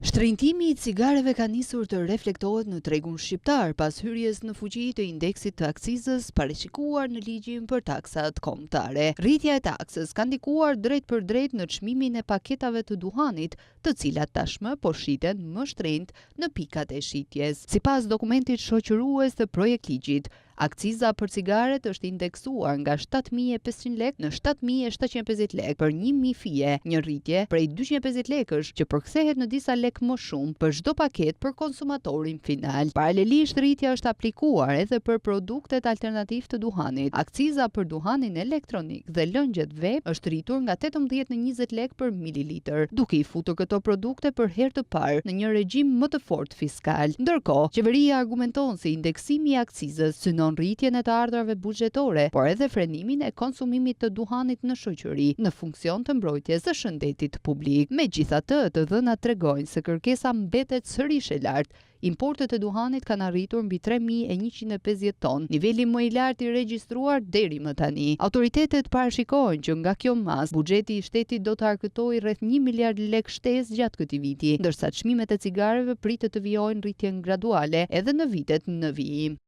Shtrëngtimi I cigareve ka nisur të reflektohet në tregun shqiptar pas hyrjes në fuqi të indeksit të akcizës parashikuar në ligjin për taksat kombëtare. Rritja e taksës ka ndikuar drejt për drejt në çmimin e paketave të duhanit, të cilat tashmë po shiten më shtrenjtë në pikat e shitjes. Sipas dokumentit shoqërues të projektligjit, akciza për cigaret është indeksuar nga 7.500 lekë në 7.750 lekë për 1.000 fije, një rritje prej 250 lekësh që përkthehet në disa lekë më shumë për çdo paketë për konsumatorin final. Paralelisht, rritja është aplikuar edhe për produktet alternativ të duhanit. Akciza për duhanin elektronik dhe lëngjet vape është rritur nga 18 në 20 lekë për mililitër, duke I futur këto produkte për herë të parë në një regjim më të fortë fiskal. Ndërkohë, qeveria argumenton se indeksimi I akcizës synon rritjen e të ardhrave buxhetore, por edhe frenimin e konsumimit të duhanit në shoqëri në funksion të mbrojtjes së shëndetit publik. Megjithatë, të dhënat tregojnë se kërkesa mbetet sërish e lartë. Importet e duhanit kanë arritur mbi 3.150 ton, niveli më I lartë I regjistruar deri më tani. Autoritetet parashikojnë që nga kjo mas, buxheti I shtetit do të arkëtojë rreth 1 miliard lekë shtesë gjatë këtij viti, ndërsa çmimet e cigareve pritet të vijojnë rritjen graduale edhe në vitet në vijim.